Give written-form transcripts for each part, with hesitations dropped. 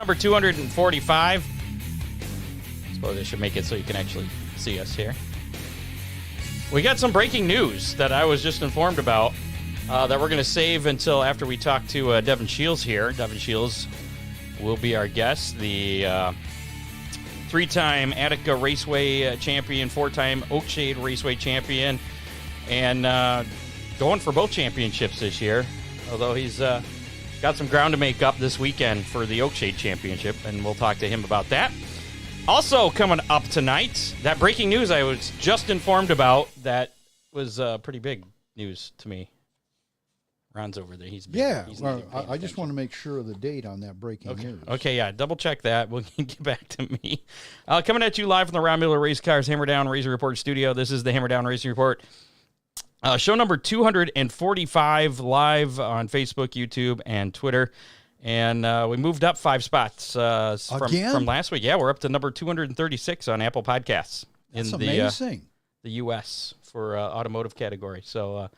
Number 245. I suppose I should make it so you can actually see us here. We got some breaking news that I was just informed about that we're going to save until after we talk to Devin Shiels here. Devin Shiels will be our guest, the three-time Attica Raceway champion, four-time Oakshade Raceway champion, and going for both championships this year, although he's got some ground to make up this weekend for the Oakshade Championship, and we'll talk to him about that. Also coming up tonight, that breaking news I was just informed about that was pretty big news to me. Ron's over there. He's big. Yeah. He's Well, I just want to make sure of the date on that breaking news. Okay, yeah. Double check that. We'll get back to me. Coming at you live from the Ron Miller Race Cars Hammer Down Racing Report studio. This is the Hammer Down Racing Report. Show number 245 live on Facebook, YouTube, and Twitter. And we moved up 5 spots from last week. Yeah, we're up to number 236 on Apple Podcasts. That's amazing. The U.S. for automotive category. So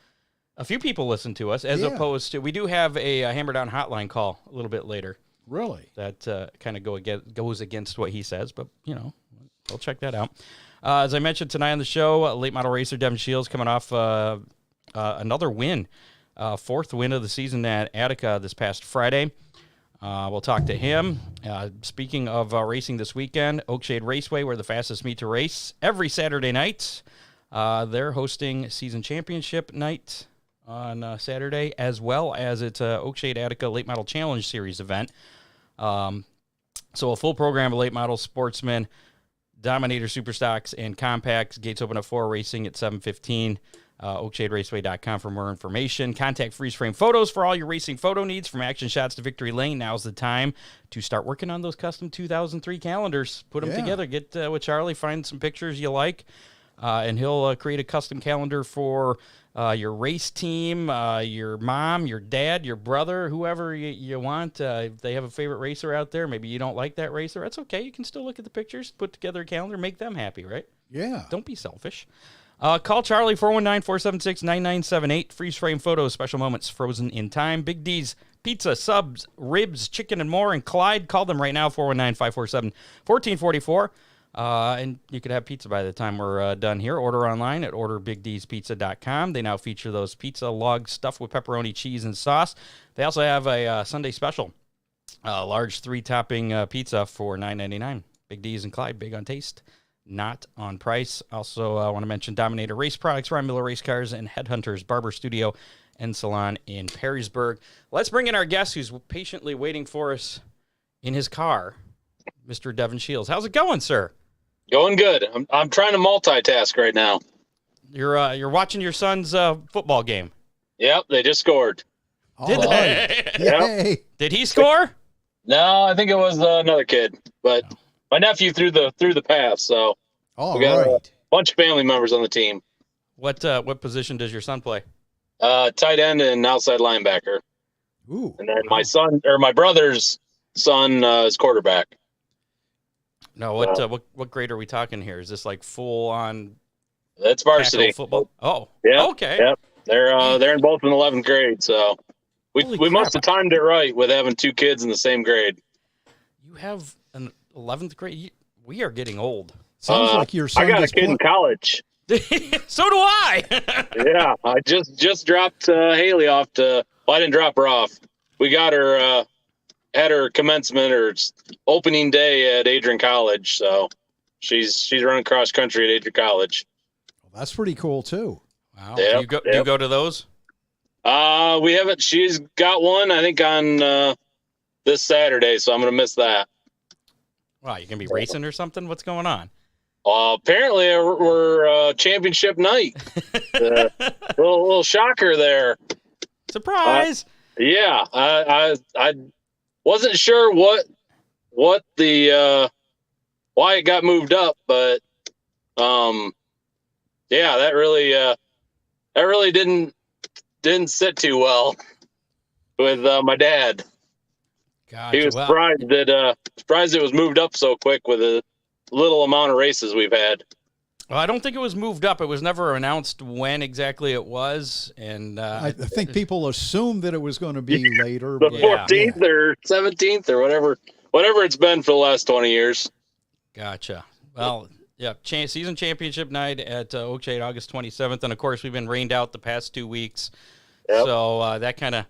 a few people listen to us, as opposed to, we do have a Hammer Down hotline call a little bit later. Really? That kind of goes against what he says, but, you know, we'll check that out. As I mentioned tonight on the show, late model racer Devin Shiels coming off another win, 4th win of the season at Attica this past Friday. We'll talk to him. Speaking of racing this weekend, Oakshade Raceway, where the fastest meet to race every Saturday night. They're hosting season championship night on Saturday, as well as it's a Oakshade Attica Late Model Challenge Series event. So a full program of late model sportsmen, Dominator Superstocks, and Compacts. Gates open at 4, racing at 7:15. OakshadeRaceway.com for more information. Contact Freeze Frame Photos for all your racing photo needs. From action shots to victory lane, now's the time to start working on those custom 2003 calendars. Put them together. Get with Charlie, find some pictures you like, and he'll create a custom calendar for your race team, your mom, your dad, your brother, whoever you want. If they have a favorite racer out there, maybe you don't like that racer, that's okay. You can still look at the pictures, put together a calendar, make them happy, right? Yeah. Don't be selfish. Call Charlie, 419-476-9978. Freeze frame photos, special moments frozen in time. Big D's Pizza, subs, ribs, chicken, and more. And Clyde, call them right now, 419-547-1444. And you could have pizza by the time we're done here. Order online at orderbigdspizza.com. They now feature those pizza logs stuffed with pepperoni, cheese, and sauce. They also have a Sunday special, large 3-topping pizza for $9.99. Big D's and Clyde, big on taste, not on price. Also, I want to mention Dominator Race Products, Ron Miller Race Cars, and Headhunters Barber Studio and Salon in Perrysburg. Let's bring in our guest who's patiently waiting for us in his car, Mr. Devin Shiels. How's it going, sir? Going good. I'm trying to multitask right now. You're watching your son's football game. Yep, they just scored. Did they? Yay. Did he score? No, I think it was another kid, but my nephew threw the pass, so we got a bunch of family members on the team. What position does your son play? Tight end and outside linebacker. Ooh. And then my brother's son is quarterback. No, what grade are we talking here? Is this like full on? That's varsity football. Oh, yeah. Okay. Yep. They're in both in 11th grade, so we must have timed it right with having 2 kids in the same grade. You have an 11th grade. We are getting old. Sounds like your son. I got a kid in college. So do I. Yeah, I just dropped Haley off to. Well, I didn't drop her off. We got her at her commencement or opening day at Adrian College. So she's running cross country at Adrian College. Well, that's pretty cool too. Wow. Yep, do you go to those? We haven't. She's got one, I think, on this Saturday, so I'm gonna miss that. Wow, you gonna be racing or something? What's going on? Apparently we're championship night. Little shocker there. Surprise! Yeah, I wasn't sure what the why it got moved up, but yeah, that really didn't sit too well with my dad. Gotcha. He was surprised it was moved up so quick with the little amount of races we've had. Well, I don't think it was moved up. It was never announced when exactly it was, and I think people assumed that it was going to be later. The 14th or 17th or whatever whatever it's been for the last 20 years. Gotcha. Well, yeah, season championship night at Oakshade, August 27th, and of course we've been rained out the past 2 weeks, so that kind of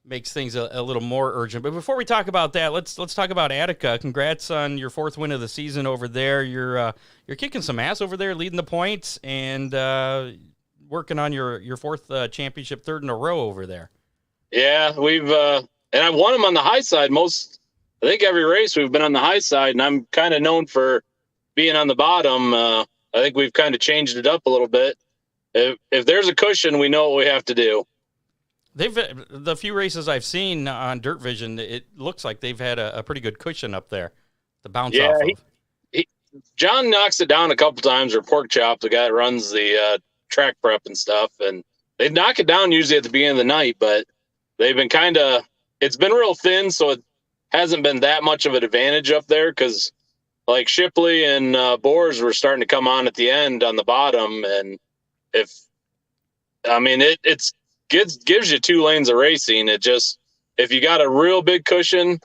makes things a little more urgent. But before we talk about that, let's talk about Attica. Congrats on your 4th win of the season over there. You're kicking some ass over there, leading the points, and working on your 4th championship, 3rd in a row over there. Yeah, we've and I've won them on the high side I think every race we've been on the high side, and I'm kind of known for being on the bottom. I think we've kind of changed it up a little bit. If there's a cushion, we know what we have to do. The few races I've seen on Dirt Vision, it looks like they've had a pretty good cushion up there to bounce off of. John knocks it down a couple times, or Pork Chop, the guy that runs the track prep and stuff, and they knock it down usually at the beginning of the night, but they've been it's been real thin, so it hasn't been that much of an advantage up there, because like Shipley and Boers were starting to come on at the end on the bottom, and it gives you 2 lanes of racing. It just, if you got a real big cushion,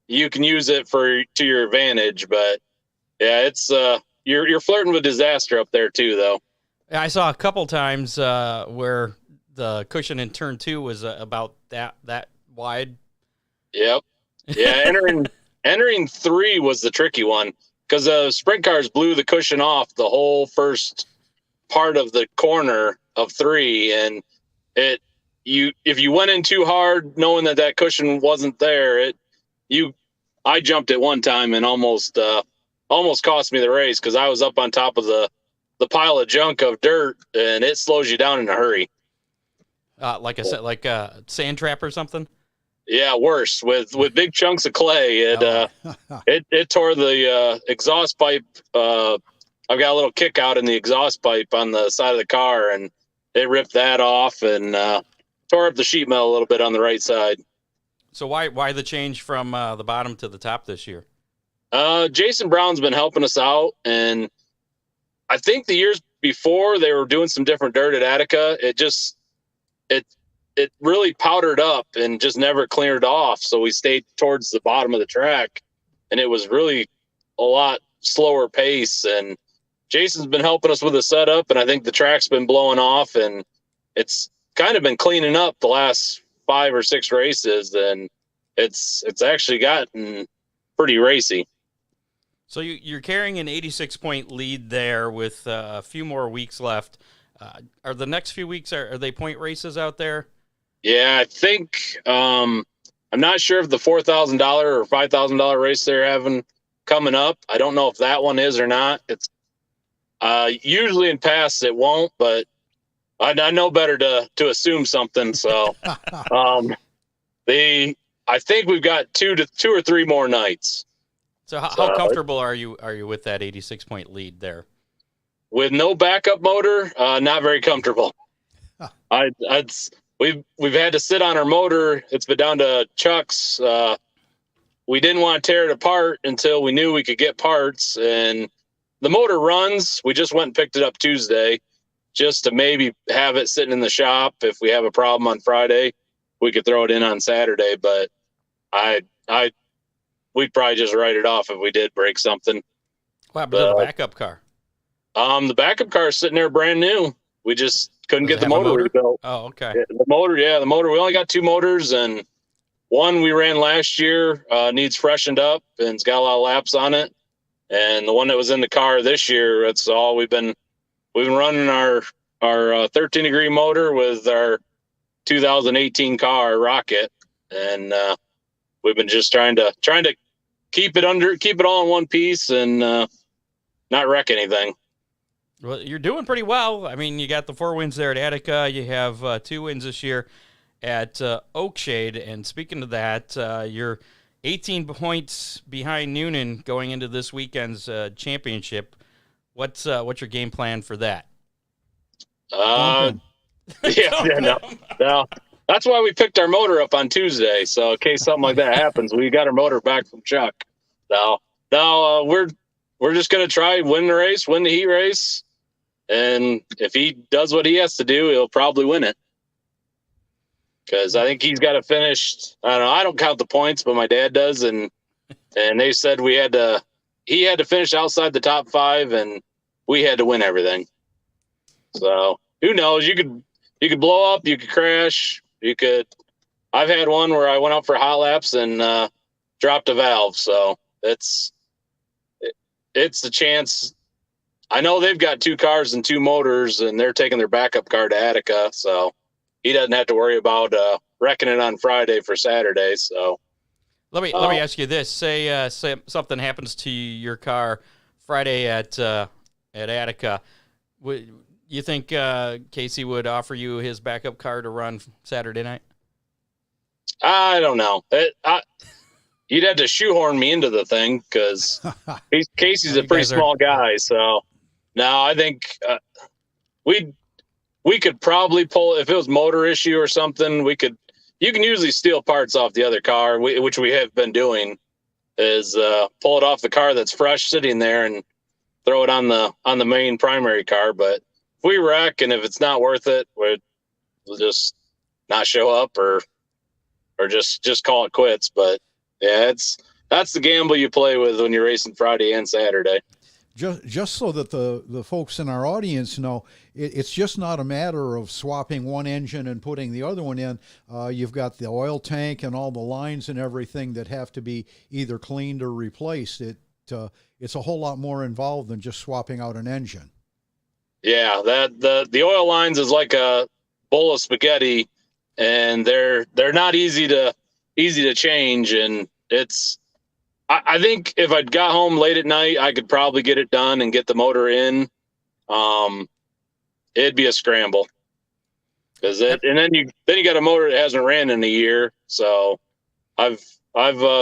you can use it to your advantage. But yeah, it's you're flirting with disaster up there too, though. I saw a couple times where the cushion in turn 2 was about that wide. Yep. Yeah, entering 3 was the tricky one, because the sprint cars blew the cushion off the whole first part of the corner of 3, and if you went in too hard knowing that cushion wasn't there, I jumped it one time and almost cost me the race, because I was up on top of the pile of junk of dirt, and it slows you down in a hurry. Like a sand trap or something. Yeah, worse, with big chunks of clay. It tore the exhaust pipe. I've got a little kick out in the exhaust pipe on the side of the car, and it ripped that off and tore up the sheet metal a little bit on the right side. So why the change from the bottom to the top this year? Jason Brown's been helping us out, and I think the years before they were doing some different dirt at Attica. It really powdered up and just never cleared off. So we stayed towards the bottom of the track, and it was really a lot slower pace. And Jason's been helping us with the setup, and I think the track's been blowing off, and it's kind of been cleaning up the last 5 or 6 races, and it's actually gotten pretty racy. So you're carrying an 86-point lead there with a few more weeks left. Are the next few weeks, are they point races out there? Yeah, I think I'm not sure if the $4,000 or $5,000 race they're having coming up, I don't know if that one is or not. It's usually in past it won't, but I know better to assume something. So I think we've got 2 or 3 more nights. So how comfortable are you with that 86-point lead there? With no backup motor, not very comfortable. We've had to sit on our motor. It's been down to Chuck's. We didn't want to tear it apart until we knew we could get parts. And the motor runs. We just went and picked it up Tuesday just to maybe have it sitting in the shop. If we have a problem on Friday, we could throw it in on Saturday. But we'd probably just write it off if we did break something. What happened to the backup car? The backup car is sitting there brand new. We just couldn't get the motor rebuilt. Oh, okay. Yeah, the motor. We only got 2 motors, and one we ran last year needs freshened up and it's got a lot of laps on it. And the one that was in the car this year, that's all we've been running our 13-degree motor with our 2018 car Rocket, and we've been just trying to keep it all in one piece and not wreck anything. Well, you're doing pretty well. I mean, you got the 4 wins there at Attica. You have 2 wins this year at Oakshade. And speaking of that, you're 18 points behind Noonan going into this weekend's championship. What's your game plan for that? No. That's why we picked our motor up on Tuesday. So in case something like that happens, we got our motor back from Chuck. No, we're just going to try win the race, win the heat race. And if he does what he has to do, he'll probably win it. Because I think he's got to finish. I don't know. I don't count the points, but my dad does. And and they said he had to finish outside the top 5, and we had to win everything. So who knows? You could blow up, you could crash, I've had one where I went out for hot laps and dropped a valve. So it's the chance. I know they've got 2 cars and 2 motors, and they're taking their backup car to Attica, so he doesn't have to worry about wrecking it on Friday for Saturday. So let me ask you this: say something happens to your car Friday at Attica. Would you think Casey would offer you his backup car to run Saturday night? I don't know. You'd have to shoehorn me into the thing because Casey's a pretty small guy. So no, I think we could probably pull, if it was motor issue or something. You can usually steal parts off the other car, which we have been doing, is pull it off the car that's fresh sitting there and throw it on the main primary car. But if we wreck and if it's not worth it, we'll just not show up or just call it quits. But yeah, that's the gamble you play with when you're racing Friday and Saturday. Just so that the folks in our audience know, it's just not a matter of swapping one engine and putting the other one in. You've got the oil tank and all the lines and everything that have to be either cleaned or replaced. It's a whole lot more involved than just swapping out an engine. Yeah, the oil lines is like a bowl of spaghetti, and they're not easy to change, and I think if I'd got home late at night, I could probably get it done and get the motor in. It'd be a scramble and then you got a motor that hasn't ran in a year. So I've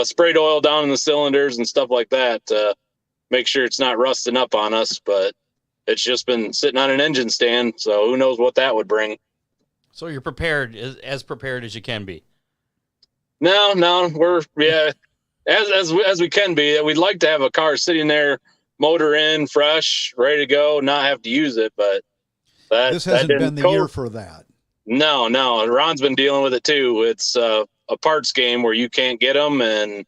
sprayed oil down in the cylinders and stuff like that to make sure it's not rusting up on us, but it's just been sitting on an engine stand. So who knows what that would bring. So you're prepared, as prepared as you can be. No, we're as we can be. We'd like to have a car sitting there, motor in, fresh, ready to go, not have to use it. But this hasn't been the year for that. No. Ron's been dealing with it too. It's a parts game where you can't get them, and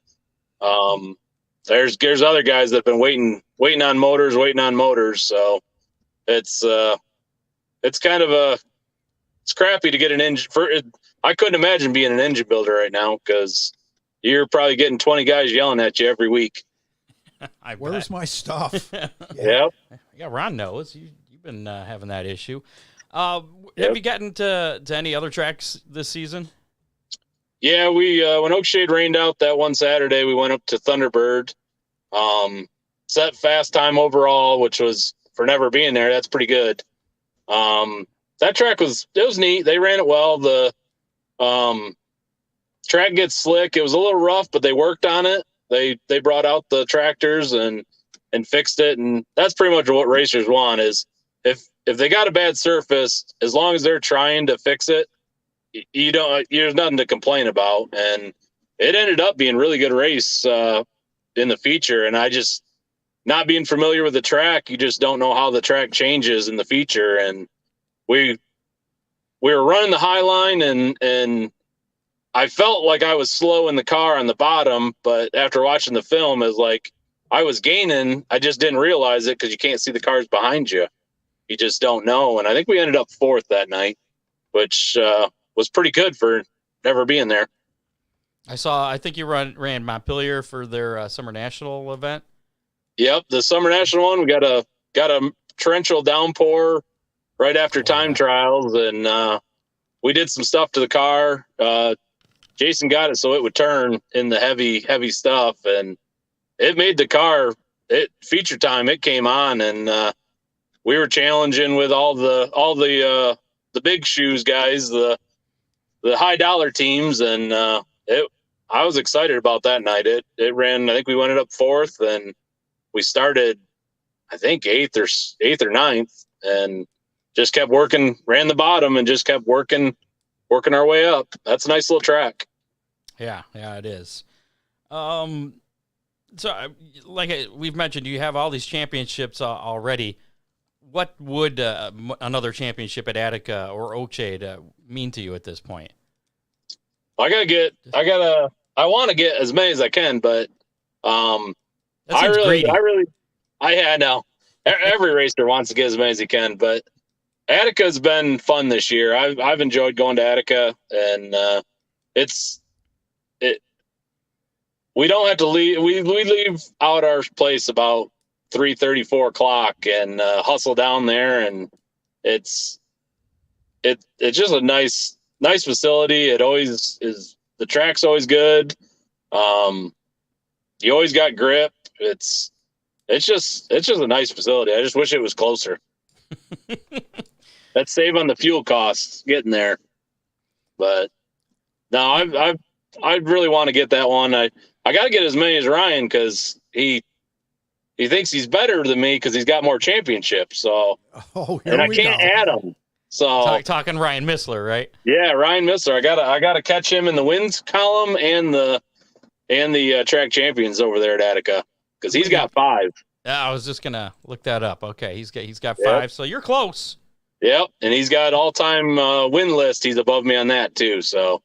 there's other guys that have been waiting on motors. So it's kind of it's crappy to get an engine for it. I couldn't imagine being an engine builder right now because you're probably getting 20 guys yelling at you every week. Where's my stuff? Yep. Yeah, Ron knows. You've been having that issue. Have you gotten to any other tracks this season? Yeah, we when Oakshade rained out that one Saturday, we went up to Thunderbird. Set fast time overall, which was, for never being there, that's pretty good. That track was neat. They ran it well. The track gets slick. It was a little rough, but they worked on it. They brought out the tractors and fixed it, and that's pretty much what racers want. Is if they got a bad surface, as long as they're trying to fix it, there's nothing to complain about. And it ended up being a really good race in the feature. And I just, not being familiar with the track, you just don't know how the track changes in the feature. And we were running the high line, and I felt like I was slow in the car on the bottom, but after watching the film, is like I was gaining. I just didn't realize it because you can't see the cars behind you. You just don't know. And I think we ended up 4th that night, which was pretty good for never being there. I think you ran Montpelier for their Summer National event. Yep, the Summer National one. We got a torrential downpour right after time trials, and we did some stuff to the car. Jason got it so it would turn in the heavy stuff, and it made the car. Feature time, it came on, and we were challenging with all the big shoes guys, the high dollar teams, and I was excited about that night. It ran. I think we ended up 4th, and we started, I think 8th or 9th, and just kept working. Ran the bottom and just kept working our way up. That's a nice little track. Yeah, it is. So, like we've mentioned, you have all these championships already. What would another championship at Attica or Oakshade mean to you at this point? I want to get as many as I can, but That seems greedy. I know every racer wants to get as many as he can, but Attica's been fun this year. I've enjoyed going to Attica, and we don't have to leave. We leave out our place about 3:30, 4 o'clock, and hustle down there, and it's just a nice facility. It always is. The track's always good. You always got grip. It's just a nice facility. I just wish it was closer. That's save on the fuel costs getting there. But no, I really want to get that one. I got to get as many as Ryan, because he thinks he's better than me because he's got more championships. So, and I can't add him. So talking Ryan Missler, right? Yeah, Ryan Missler. I gotta catch him in the wins column and the track champions over there at Attica, because he's got 5. I was just gonna look that up. Okay, he's got 5, so you're close. Yep, and he's got all-time win list. He's above me on that too. So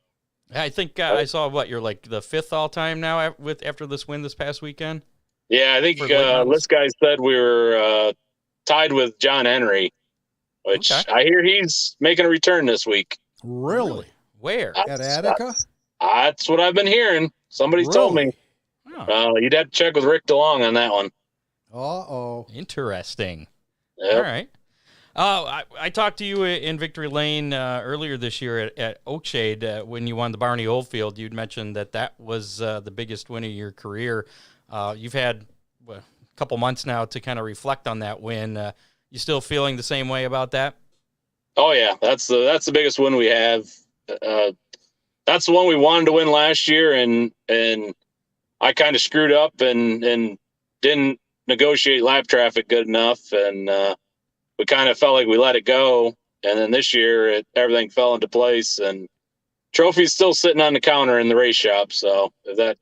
I think I saw you're like the 5th all-time now after this win this past weekend. Yeah, I think this guy said we were tied with John Henry, which I hear he's making a return this week. Really? Where? At Attica? That's what I've been hearing. Somebody's told me. Oh. You'd have to check with Rick DeLong on that one. Uh-oh. Interesting. Yep. All right. I talked to you in Victory Lane earlier this year at Oakshade when you won the Barney Oldfield. You'd mentioned that was the biggest win of your career. You've had a couple months now to kind of reflect on that win. You still feeling the same way about that? Oh yeah, that's the biggest win we have. That's the one we wanted to win last year, and I kind of screwed up and didn't negotiate lap traffic good enough, and we kind of felt like we let it go. And then this year, everything fell into place, and trophy's still sitting on the counter in the race shop. So if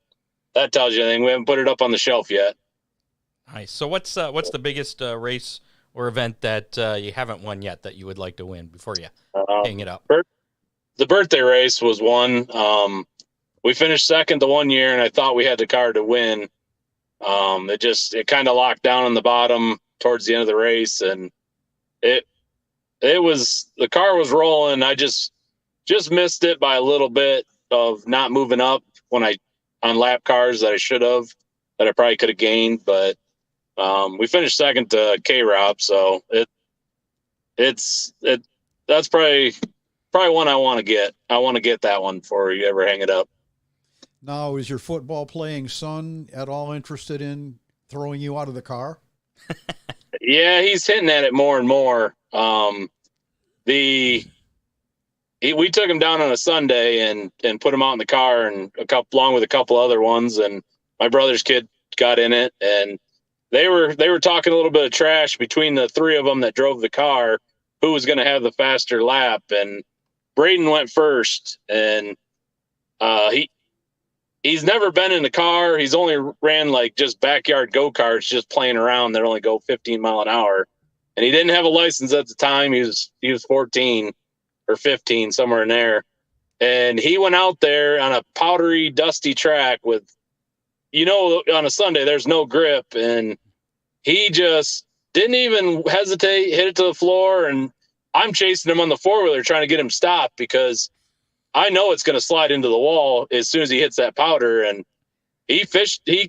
that tells you anything, we haven't put it up on the shelf yet. Nice. So what's the biggest race or event that you haven't won yet that you would like to win before you hang it up? The birthday race was one. We finished second the one year, and I thought we had the car to win. It kind of locked down on the bottom towards the end of the race, and the car was rolling. I just missed it by a little bit of not moving up on lap cars that I should have, that I probably could have gained, but we finished second to K-Rob, so that's probably one I want to get. I want to get that one before you ever hang it up. Now, is your football playing son at all interested in throwing you out of the car? Yeah, he's hinting at it more and more. We took him down on a Sunday and put him out in the car, and along with a couple other ones, and my brother's kid got in it, and they were talking a little bit of trash between the 3 of them that drove the car, who was going to have the faster lap, and Braden went first, and he's never been in the car. He's only ran like just backyard go-karts, just playing around that only go 15 mile an hour. And he didn't have a license at the time. He was 14 or 15, somewhere in there. And he went out there on a powdery, dusty track with, on a Sunday, there's no grip. And he just didn't even hesitate, hit it to the floor. And I'm chasing him on the four-wheeler trying to get him stopped, because I know it's going to slide into the wall as soon as he hits that powder. And he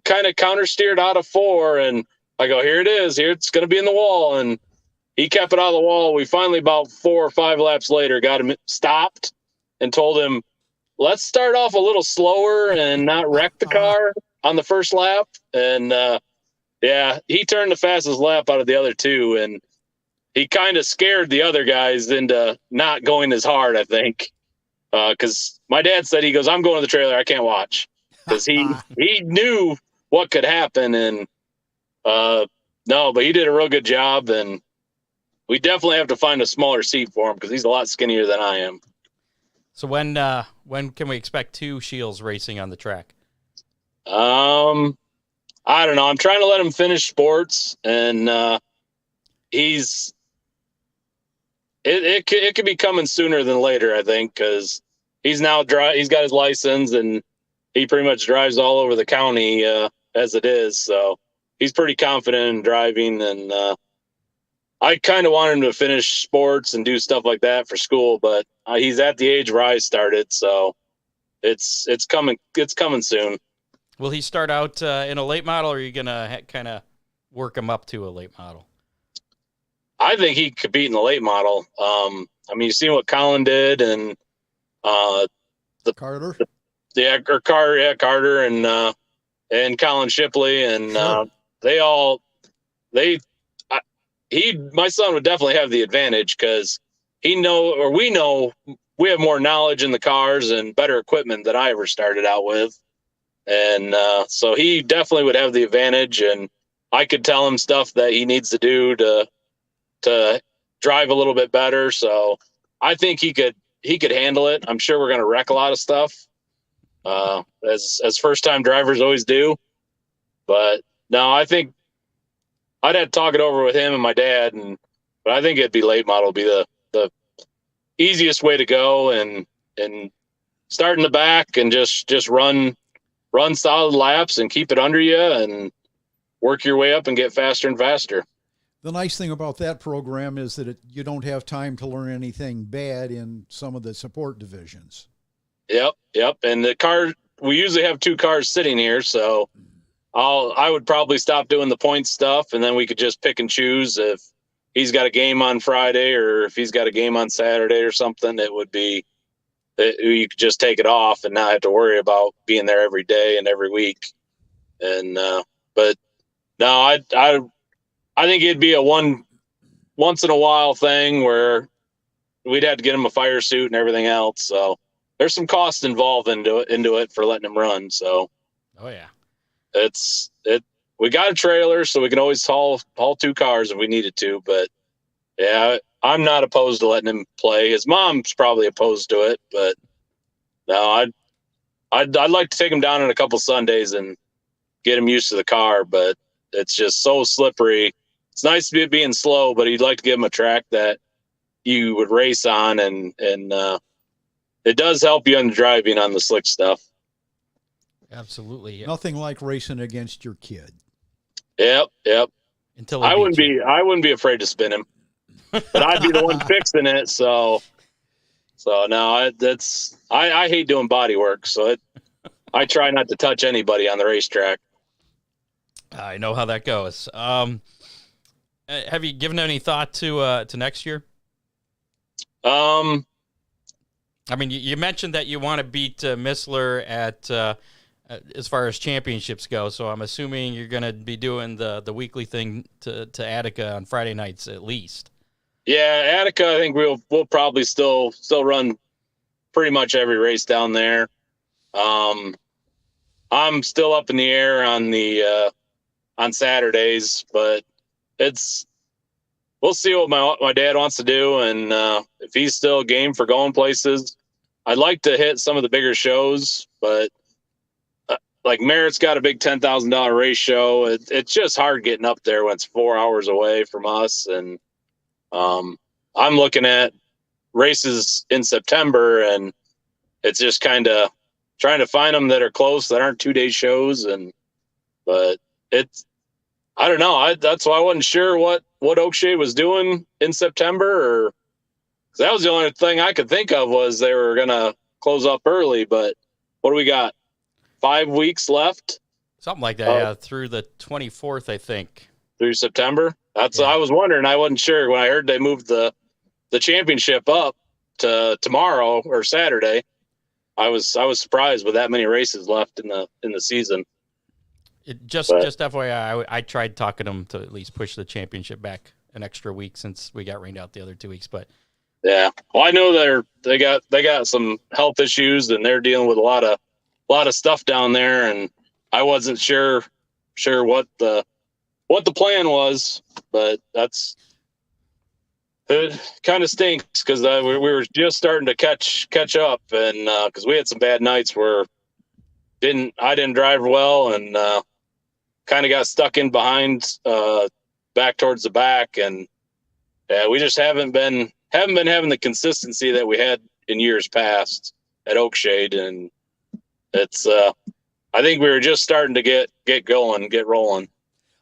kind of counter steered out of 4, and I go, here it is. Here it's going to be in the wall. And he kept it out of the wall. We finally, about 4 or 5 laps later, got him stopped and told him, let's start off a little slower and not wreck the car on the first lap. And he turned the fastest lap out of the other 2. And he kind of scared the other guys into not going as hard, I think. Because my dad said, he goes, I'm going to the trailer. I can't watch, because he knew what could happen. And no, but he did a real good job. And we definitely have to find a smaller seat for him, because he's a lot skinnier than I am. So when can we expect 2 Shiels racing on the track? I don't know. I'm trying to let him finish sports, and it could be coming sooner than later, I think, because he's got his license, and he pretty much drives all over the county as it is. So he's pretty confident in driving, and I kind of want him to finish sports and do stuff like that for school, but he's at the age where I started, so it's coming soon. Will he start out in a late model, or are you gonna kind of work him up to a late model? I think he could compete in the late model. I mean, you've seen what Colin did, and Carter. Carter and Colin Shipley, and Sure. my son would definitely have the advantage because we know we have more knowledge in the cars and better equipment than I ever started out with. And so he definitely would have the advantage, and I could tell him stuff that he needs to do to drive a little bit better. So I think he could handle it. I'm sure we're going to wreck a lot of stuff, as first time drivers always do. But no, I think I'd have to talk it over with him and my dad, but I think it'd be late model be the easiest way to go, and start in the back and just run solid laps and keep it under you and work your way up and get faster and faster. The nice thing about that program is that you don't have time to learn anything bad in some of the support divisions. Yep. And the car, we usually have 2 cars sitting here, so I would probably stop doing the point stuff, and then we could just pick and choose if he's got a game on Friday or if he's got a game on Saturday or something. It would be you could just take it off and not have to worry about being there every day and every week. And but no, I think it'd be a once in a while thing where we'd have to get him a fire suit and everything else. So there's some cost involved into it for letting him run. So oh yeah, we got a trailer, so we can always haul 2 cars if we needed to. But yeah, I'm not opposed to letting him play. His mom's probably opposed to it, but no, I'd like to take him down on a couple Sundays and get him used to the car. But it's just so slippery. It's nice to be being slow, but he'd like to give him a track that you would race on, and it does help you on the driving on the slick stuff. Absolutely. Nothing like racing against your kid. Yep. Until I wouldn't be afraid to spin him, but I'd be the one fixing it. So no, I hate doing body work. So I try not to touch anybody on the racetrack. I know how that goes. Have you given any thought to next year? I mean, you mentioned that you want to beat Missler at as far as championships go. So I'm assuming you're going to be doing the weekly thing to Attica on Friday nights at least. Yeah, Attica, I think we'll probably still run pretty much every race down there. I'm still up in the air on Saturdays, but we'll see what my dad wants to do, and if he's still game for going places. I'd like to hit some of the bigger shows, but like Merritt's got a big $10,000 race show. It's just hard getting up there when it's 4 hours away from us, and I'm looking at races in September, and it's just kind of trying to find them that are close, that aren't 2-day shows. But I don't know. That's why I wasn't sure what Oakshade was doing in September, or that was the only thing I could think of was they were going to close up early. But what do we got? 5 weeks left? Something like that, yeah, through the 24th, I think. Through September? That's I was wondering. I wasn't sure when I heard they moved the championship up to tomorrow or Saturday. I was surprised with that many races left in the season. Just FYI, I tried talking them to at least push the championship back an extra week since we got rained out the other 2 weeks. But yeah, well, I know they got some health issues, and they're dealing with a lot of stuff down there, and I wasn't sure what the plan was, but it kind of stinks because we were just starting to catch up, and because we had some bad nights where I didn't drive well, and kind of got stuck in behind back towards the back, and we just haven't been having the consistency that we had in years past at Oakshade, and it's I think we were just starting to get going, get rolling.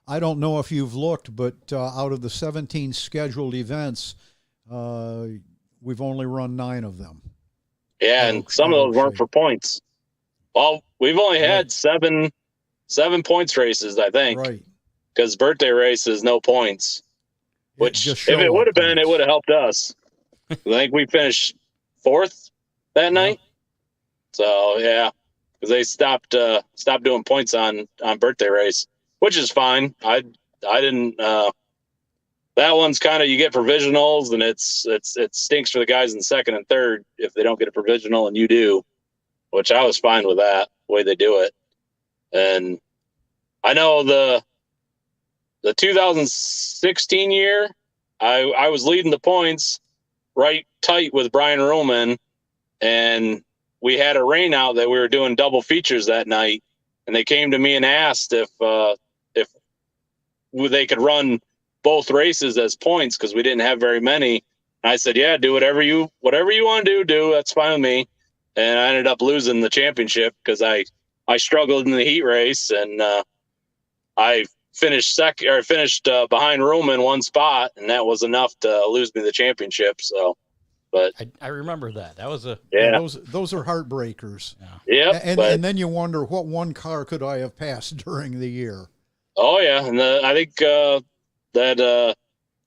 I don't know if you've looked, but out of the 17 scheduled events, we've only run 9 of them. Yeah, and some of those weren't for points. Well, we've only had seven points races, I think. Right. Because birthday race is no points. Which, if it would have been, it would have helped us. I think we finished 4th that night. So yeah, because they stopped doing points on birthday race, which is fine. I didn't. That one's kind of, you get provisionals, and it stinks for the guys in 2nd and 3rd if they don't get a provisional and you do, which I was fine with that, the way they do it. And I know the 2016 year, I was leading the points right tight with Brian Roman, and we had a rain out that we were doing double features that night, and they came to me and asked if they could run both races as points because we didn't have very many. And I said, yeah, do whatever you want to do. That's fine with me. And I ended up losing the championship because I struggled in the heat race, and I finished behind Roman 1 spot, and that was enough to lose me the championship. So, but I remember that. That was a those are heartbreakers. Yeah. And then you wonder, what one car could I have passed during the year? Oh yeah, and I think that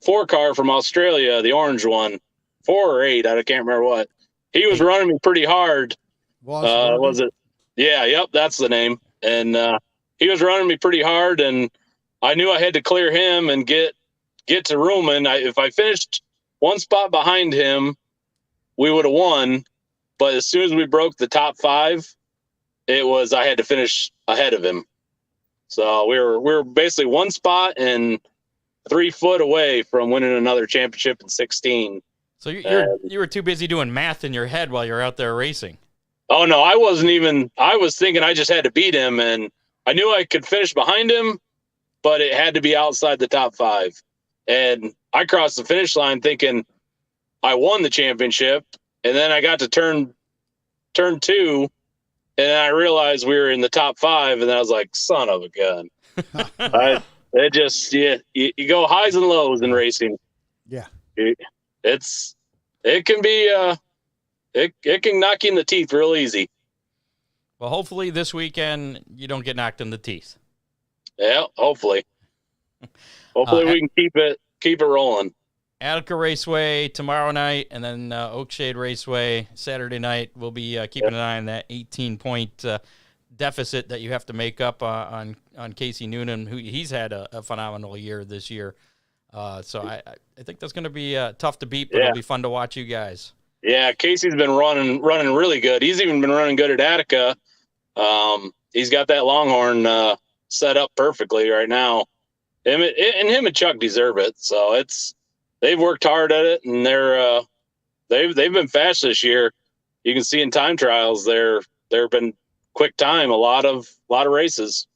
4 car from Australia, the orange one, 4 or 8, I can't remember what. He was running me pretty hard. Was it? Yeah, yep, that's the name. And he was running me pretty hard, and I knew I had to clear him and get to Roman. If I finished 1 spot behind him, we would have won. But as soon as we broke the top 5, I had to finish ahead of him. So we were basically 1 spot and 3 foot away from winning another championship in 16. So you were too busy doing math in your head while you're out there racing. Oh no, I wasn't even. I was thinking I just had to beat him, and I knew I could finish behind him, but it had to be outside the top 5. And I crossed the finish line thinking I won the championship, and then I got to turn 2, and I realized we were in the top 5, and then I was like, son of a gun. You go highs and lows in racing. Yeah. It can be it can knock you in the teeth real easy. Well, hopefully this weekend you don't get knocked in the teeth. Yeah, hopefully. Hopefully we can keep it rolling. Attica Raceway tomorrow night, and then Oakshade Raceway Saturday night. We'll be keeping an eye on that 18-point deficit that you have to make up on Casey Noonan, who he's had a phenomenal year this year. So I think that's going to be tough to beat, but it'll be fun to watch you guys. Yeah, Casey's been running really good. He's even been running good at Attica. He's got that Longhorn set up perfectly right now. Him and Chuck deserve it. So they've worked hard at it, and they've been fast this year. You can see in time trials they've been quick time, a lot of races.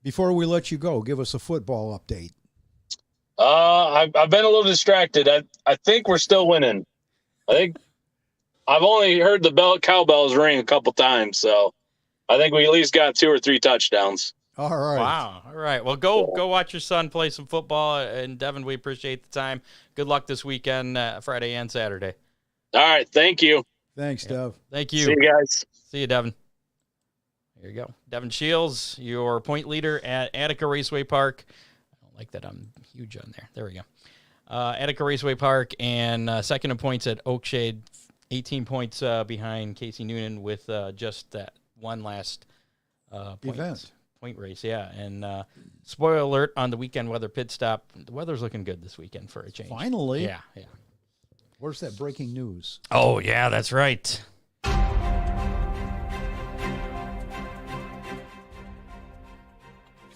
Before we let you go, give us a football update. I've been a little distracted. I think we're still winning. I think I've only heard the cowbells ring a couple times, so I think we at least got 2 or 3 touchdowns. All right. Wow. All right. Well, go watch your son play some football. And Devin, we appreciate the time. Good luck this weekend, Friday and Saturday. All right. Thank you. Thanks, Dev. Thank you. See you guys. See you, Devin. There you go. Devin Shiels, your point leader at Attica Raceway Park. I don't like that I'm huge on there. There we go. Attica Raceway Park, and second in points at Oakshade, 18 points behind Casey Noonan with just that one last point race. Yeah, and spoiler alert on the weekend weather pit stop. The weather's looking good this weekend for a change. Finally. Yeah. Where's that breaking news? Oh, yeah, that's right.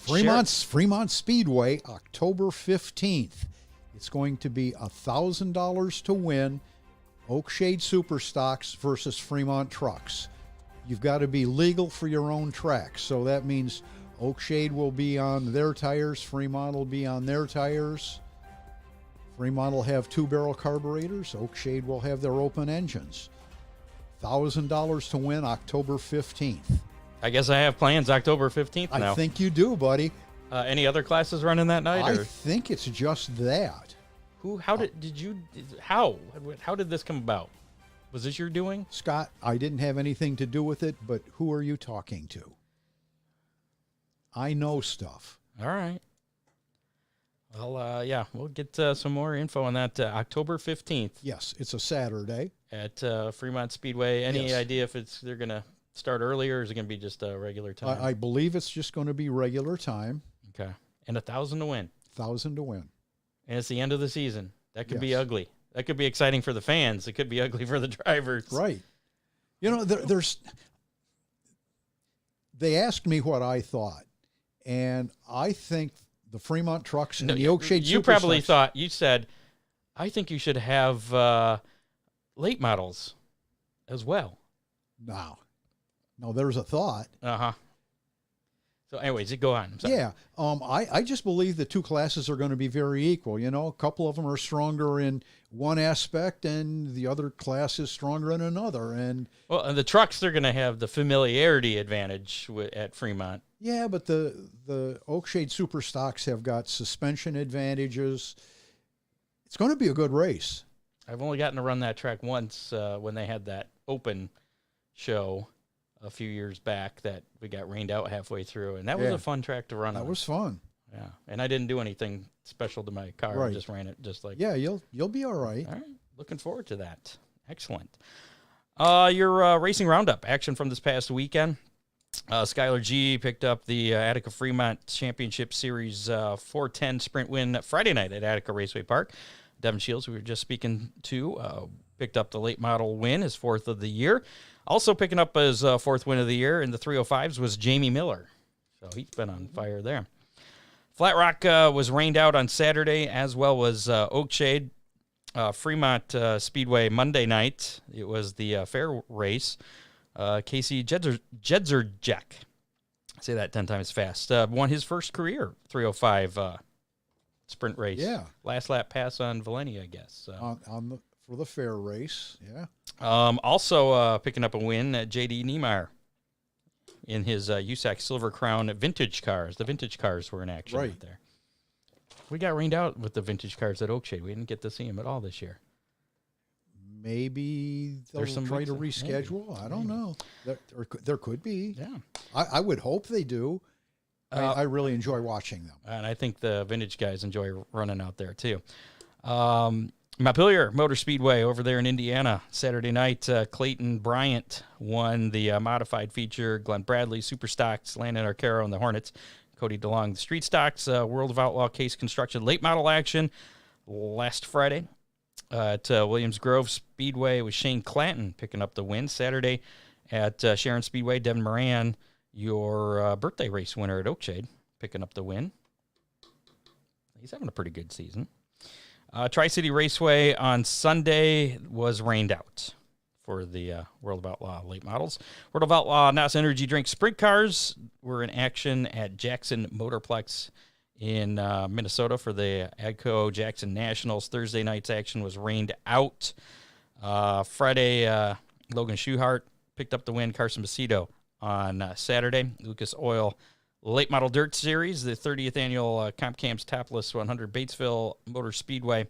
Fremont Speedway, October 15th. It's going to be $1,000 to win Oakshade Superstocks versus Fremont Trucks. You've got to be legal for your own track. So that means Oakshade will be on their tires. Fremont will be on their tires. Fremont will have 2-barrel carburetors. Oakshade will have their open engines. $1,000 to win October 15th. I guess I have plans October 15th now. I think you do, buddy. Any other classes running that night? I Or think it's just that. how did this come about? Was this your doing? Scott, I didn't have anything to do with it, but who are you talking to? I know stuff. All right. Well, yeah, we'll get some more info on that October 15th Yes, it's a Saturday. at Fremont Speedway. Any Yes. idea if they're going to start earlier, or is it going to be just a regular time? I believe it's just going to be regular time. Okay. And 1,000 to win. 1,000 to win. And it's the end of the season. That could be Yes. ugly. That could be exciting for the fans. It could be ugly for the drivers. Right. You know, they asked me what I thought, and I think the Fremont trucks and the Oakshade You probably Superstocks- thought, you said, I think you should have late models as well. No, there's a thought. Uh-huh. So anyways, you go on. I'm sorry. Yeah, I just believe the two classes are going to be very equal. You know, a couple of them are stronger in one aspect, and the other class is stronger in another. And Well, and the trucks, they're going to have the familiarity advantage at Fremont. yeah, but the Oakshade Superstocks have got suspension advantages. It's going to be a good race. I've only gotten to run that track once when they had that open show a few years back that we got rained out halfway through, and that was Yeah. a fun track to run on. That was fun. Yeah, and I didn't do anything special to my car. I Right. just ran it just like. Yeah, you'll be all right. All right, looking forward to that. Excellent. Your racing roundup action from this past weekend. Skylar G picked up the Attica Fremont Championship Series 410 sprint win Friday night at Attica Raceway Park. Devin Shiels, we were just speaking to, picked up the late model win, his fourth of the year. Also picking up his fourth win of the year in the 305s was Jamie Miller. So he's been on fire there. Flat Rock was rained out on Saturday, as well was Oakshade. Fremont Speedway Monday night. It was the fair race. Casey Jedzerjek, say that 10 times fast, won his first career 305 sprint race. Yeah. Last lap pass on Valenia, I guess. So. For the fair race, yeah. Also picking up a win, J.D. Niemeyer in his USAC Silver Crown vintage cars. The vintage cars were in action Right. out there. We got rained out with the vintage cars at Oakshade. We didn't get to see them at all this year. Maybe they'll There's some try to reason- reschedule. I don't know. There could be. Yeah. I would hope they do. I really enjoy watching them. And I think the vintage guys enjoy running out there too. Montpelier Motor Speedway over there in Indiana, Saturday night. Clayton Bryant won the modified feature. Glenn Bradley, Super Stocks, Landon Arcaro, and the Hornets. Cody DeLong, the Street Stocks. World of Outlaw Case Construction late model action last Friday at Williams Grove Speedway with Shane Clanton picking up the win. Saturday at Sharon Speedway, Devin Moran, your birthday race winner at Oakshade, picking up the win. He's having a pretty good season. Tri-City Raceway on Sunday was rained out for the World of Outlaw late models. World of Outlaw NOS Energy Drink Sprint Cars were in action at Jackson Motorplex in Minnesota for the AGCO Jackson Nationals. Thursday night's action was rained out. Friday, Logan Schuhart picked up the win. Carson Macedo on Saturday. Lucas Oil Late Model Dirt Series, the 30th annual Comp Camps Topless 100 Batesville Motor Speedway.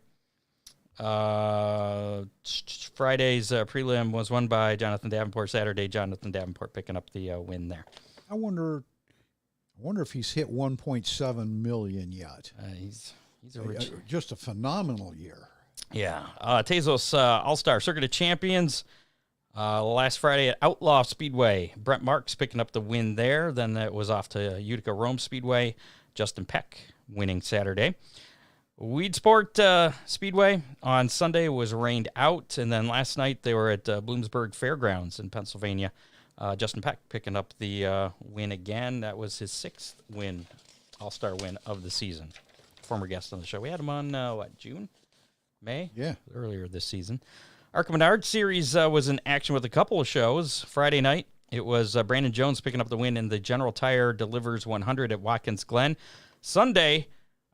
Friday's prelim was won by Jonathan Davenport. Saturday, Jonathan Davenport picking up the win there. I wonder if he's hit 1.7 million yet. He's a rich. Just a phenomenal year. Yeah. Tezos All-Star Circuit of Champions. Last Friday at Outlaw Speedway, Brent Marks picking up the win there. Then it was off to Utica Rome Speedway. Justin Peck winning Saturday. Weed Sport Speedway on Sunday was rained out. And then last night they were at Bloomsburg Fairgrounds in Pennsylvania. Justin Peck picking up the win again. That was his sixth win, All-Star win of the season. Former guest on the show. We had him on, June? May? Yeah. Earlier this season. Arca Menard Series was in action with a couple of shows. Friday night, it was Brandon Jones picking up the win in the General Tire Delivers 100 at Watkins Glen. Sunday,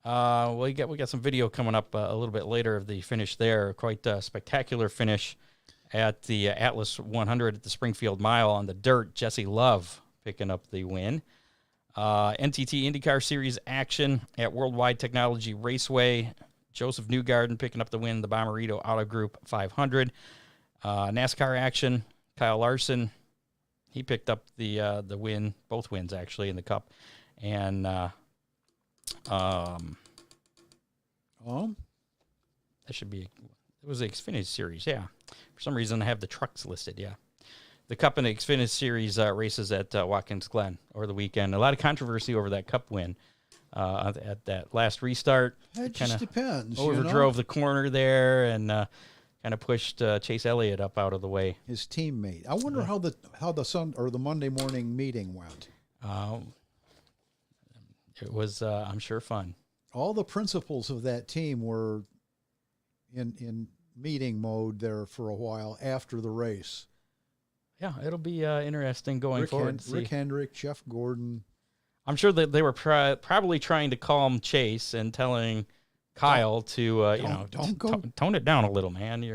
we got some video coming up a little bit later of the finish there. Quite a spectacular finish at the Atlas 100 at the Springfield Mile on the dirt. Jesse Love picking up the win. NTT IndyCar Series action at Worldwide Technology Raceway. Joseph Newgarden picking up the win, the Bommarito Auto Group 500. NASCAR action, Kyle Larson, he picked up the win, both wins actually in the Cup. And that should be, it was the Xfinity Series, yeah. For some reason I have the trucks listed, yeah. The Cup and the Xfinity Series races at Watkins Glen over the weekend. A lot of controversy over that Cup win at that last restart. It just depends. Overdrove the corner there and kind of pushed Chase Elliott up out of the way. His teammate. I wonder how the Monday morning meeting went. It was, I'm sure, fun. All the principals of that team were in meeting mode there for a while after the race. Yeah, it'll be interesting going forward. Rick Hendrick, Jeff Gordon. I'm sure that they were probably trying to calm Chase and telling Kyle to tone it down a little, man. He's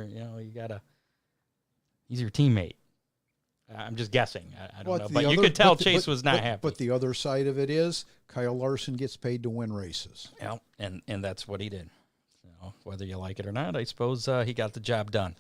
your teammate. I'm just guessing. I don't know, but you could tell Chase was not happy. But the other side of it is Kyle Larson gets paid to win races. Yeah, and that's what he did. So whether you like it or not, I suppose he got the job done.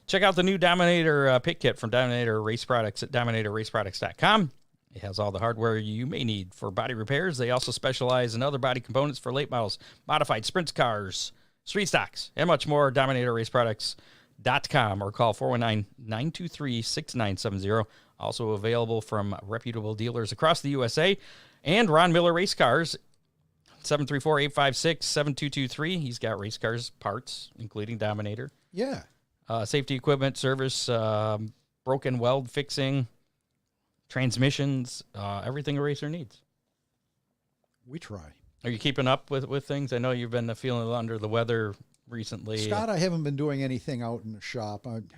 Check out the new Dominator pit kit from Dominator Race Products at DominatorRaceProducts.com. It has all the hardware you may need for body repairs. They also specialize in other body components for late models, modified sprint cars, street stocks, and much more. DominatorRaceProducts.com or call 419-923-6970. Also available from reputable dealers across the USA. And Ron Miller Race Cars, 734-856-7223. He's got race cars parts, including Dominator. Yeah. Safety equipment, service, broken weld fixing, transmissions, everything a racer needs. We try. Are you keeping up with things? I know you've been feeling under the weather recently. Scott, I haven't been doing anything out in the shop. I'm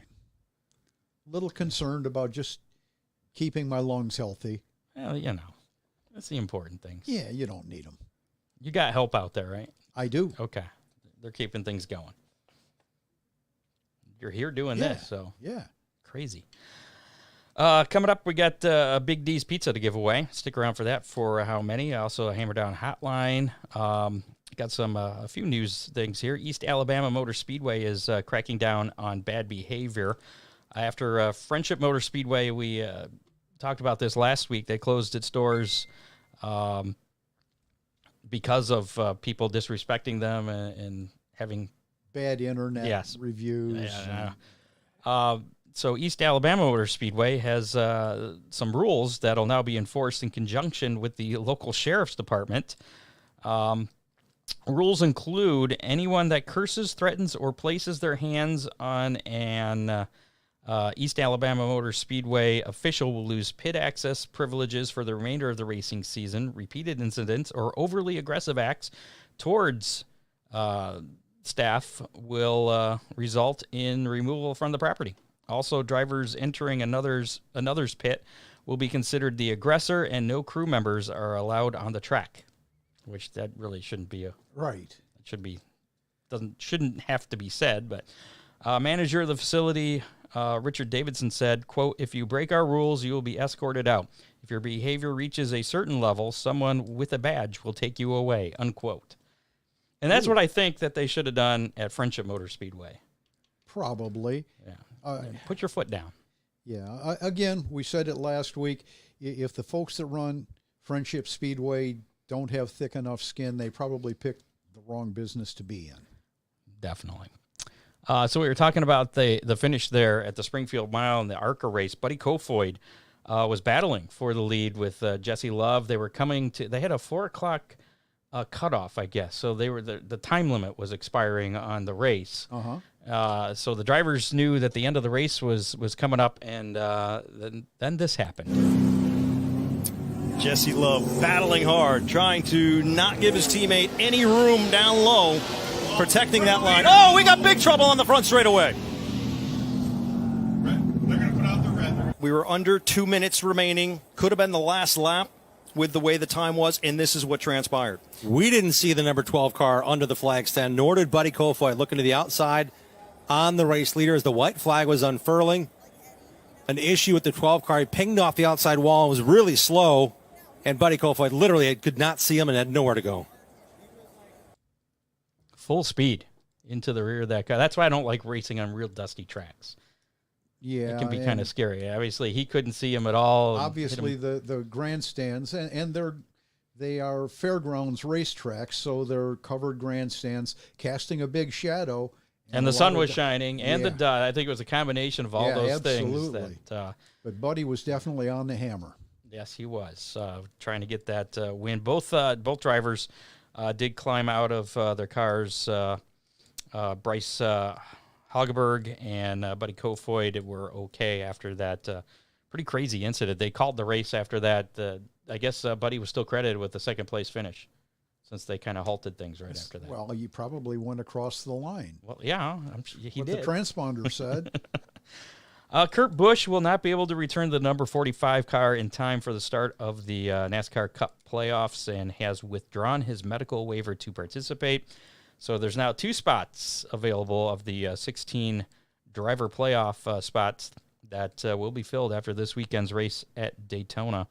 a little concerned about just keeping my lungs healthy. Well, that's the important things. Yeah, you don't need them. You got help out there, right? I do. Okay. They're keeping things going. You're here doing this, so yeah, crazy. Coming up, we got Big D's Pizza to give away. Stick around for that. For how many? Also, a Hammer Down Hotline. Got some a few news things here. East Alabama Motor Speedway is cracking down on bad behavior. After Friendship Motor Speedway, we talked about this last week. They closed its doors because of people disrespecting them and having bad internet reviews. Yeah. So East Alabama Motor Speedway has some rules that'll now be enforced in conjunction with the local sheriff's department. Rules include anyone that curses, threatens, or places their hands on an East Alabama Motor Speedway official will lose pit access privileges for the remainder of the racing season. Repeated incidents or overly aggressive acts towards staff will result in removal from the property. Also, drivers entering another's pit will be considered the aggressor, and no crew members are allowed on the track, which that really shouldn't be right. It shouldn't have to be said. But manager of the facility, Richard Davidson, said, "Quote: If you break our rules, you will be escorted out. If your behavior reaches a certain level, someone with a badge will take you away." Unquote. And that's what I think that they should have done at Friendship Motor Speedway. Probably. Yeah. Put your foot down. Yeah. Again, we said it last week. If the folks that run Friendship Speedway don't have thick enough skin, they probably picked the wrong business to be in. Definitely. So we were talking about the finish there at the Springfield Mile and the ARCA race. Buddy Kofoid was battling for the lead with Jesse Love. They were they had a 4 o'clock cutoff, I guess. So they were the time limit was expiring on the race. So the drivers knew that the end of the race was coming up, and then this happened. Jesse Love battling hard, trying to not give his teammate any room down low, protecting that line. Oh, we got big trouble on the front straightaway. They're going to put out the red. We were under 2 minutes remaining. Could have been the last lap with the way the time was, and this is what transpired. We didn't see the number 12 car under the flag stand, nor did Buddy Kofoid looking to the outside on the race leader as the white flag was unfurling. an issue with the 12 car. He pinged off the outside wall and was really slow. And Buddy Kofoid literally could not see him and had nowhere to go. Full speed into the rear of that car. That's why I don't like racing on real dusty tracks. Yeah, it can be kind of scary. Obviously, he couldn't see him at all. Obviously, the grandstands, and they are fairgrounds racetracks, so they're covered grandstands casting a big shadow. And the sun was shining, and I think it was a combination of all those absolutely. things. But Buddy was definitely on the hammer. Yes, he was trying to get that win. Both drivers did climb out of their cars. Bryce Hageberg and Buddy Kofoid were okay after that pretty crazy incident. They called the race after that. I guess Buddy was still credited with the second place finish since they kind of halted things right after that. Well, you probably went across the line. Well, yeah, he did. The transponder said. Kurt Busch will not be able to return the number 45 car in time for the start of the NASCAR Cup playoffs and has withdrawn his medical waiver to participate. So there's now 2 spots available of the 16 driver playoff spots that will be filled after this weekend's race at Daytona.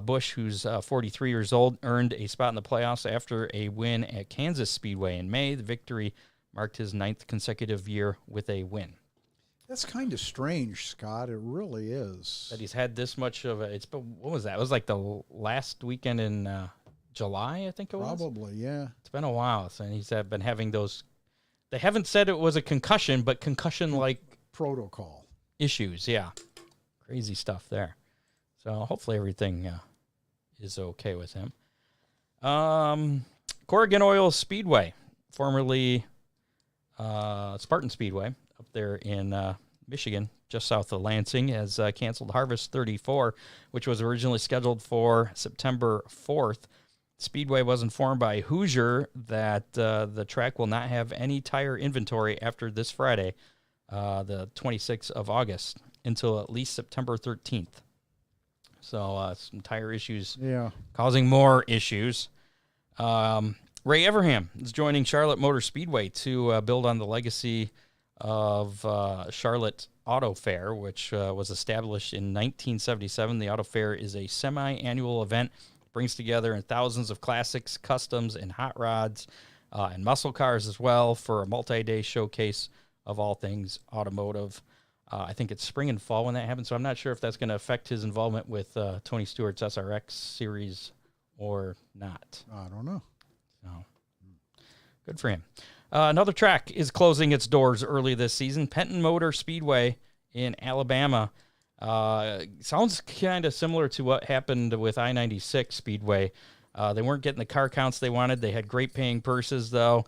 Busch, who's 43 years old, earned a spot in the playoffs after a win at Kansas Speedway in May. The victory marked his 9th consecutive year with a win. That's kind of strange, Scott. It really is. That he's had this much of a... What was that? It was like the last weekend in July, I think it was? Probably, yeah. It's been a while, and he's been having those... They haven't said it was a concussion, but concussion-like... Protocol. Issues, yeah. Crazy stuff there. So hopefully everything is okay with him. Corrigan Oil Speedway, formerly Spartan Speedway, up there in Michigan, just south of Lansing, has canceled Harvest 34, which was originally scheduled for September 4th. Speedway was informed by Hoosier that the track will not have any tire inventory after this Friday, the 26th of August, until at least September 13th. So some tire issues causing more issues. Ray Everham is joining Charlotte Motor Speedway to build on the legacy of Charlotte Auto Fair, which was established in 1977. The Auto Fair is a semi-annual event. It brings together thousands of classics, customs, and hot rods, and muscle cars as well for a multi-day showcase of all things automotive. I think it's spring and fall when that happens, so I'm not sure if that's going to affect his involvement with Tony Stewart's SRX series or not. I don't know. So, good for him. Another track is closing its doors early this season. Penton Motor Speedway in Alabama. Sounds kind of similar to what happened with I-96 Speedway. They weren't getting the car counts they wanted. They had great paying purses, though.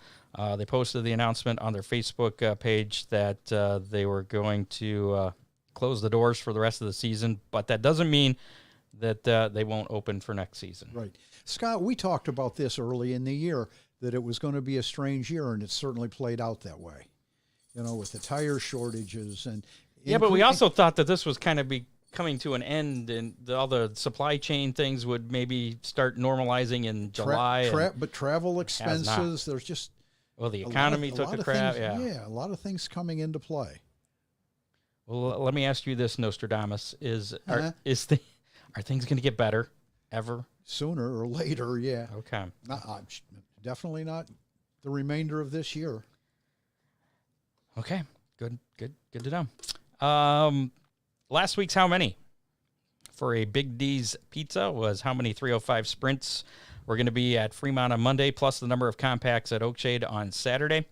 They posted the announcement on their Facebook page that they were going to close the doors for the rest of the season, but that doesn't mean that they won't open for next season. Right. Scott, we talked about this early in the year, that it was going to be a strange year, and it certainly played out that way, with the tire shortages. Yeah, but we also thought that this was kind of coming to an end, and all the supply chain things would maybe start normalizing in July. But travel expenses, there's just... Well, the economy took a crap. Yeah, a lot of things coming into play. Well, let me ask you this, Nostradamus: are things going to get better ever? Sooner or later, yeah. Okay. Definitely not the remainder of this year. Okay. Good to know. Last week's How Many for a Big D's Pizza was how many 305 sprints we're going to be at Fremont on Monday, plus the number of compacts at Oakshade on Saturday.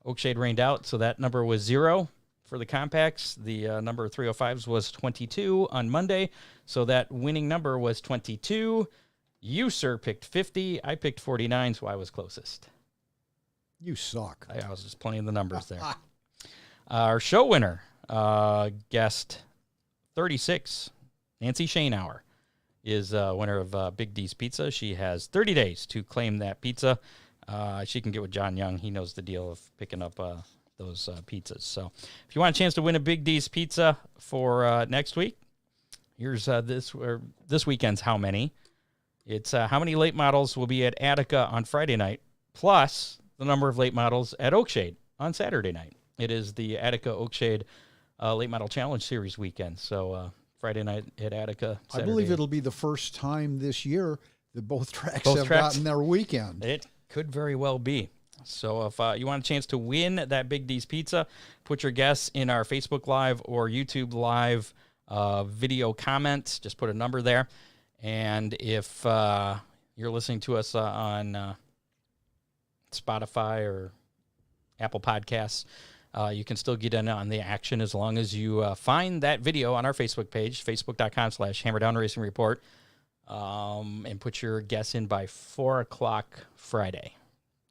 Oakshade rained out, so that number was 0 for the compacts. The number of 305s was 22 on Monday, so that winning number was 22. You, sir, picked 50. I picked 49, so I was closest. You suck. I was just playing the numbers there. Our show winner, guest 36, Nancy Shanehour, is winner of Big D's Pizza. She has 30 days to claim that pizza. She can get with John Young. He knows the deal of picking up those pizzas. So if you want a chance to win a Big D's Pizza for next week, here's this weekend's How Many. It's how many late models will be at Attica on Friday night, plus the number of late models at Oakshade on Saturday night. It is the Attica Oakshade Late Model Challenge Series weekend. So Friday night at Attica. I believe it'll be the first time this year that both tracks have gotten their weekend. It could very well be. So if you want a chance to win that Big D's Pizza, put your guess in our Facebook Live or YouTube Live video comments. Just put a number there. And if you're listening to us on Spotify or Apple Podcasts, you can still get in on the action as long as you find that video on our Facebook page, facebook.com/HammerdownRacingReport, and put your guess in by 4 o'clock Friday,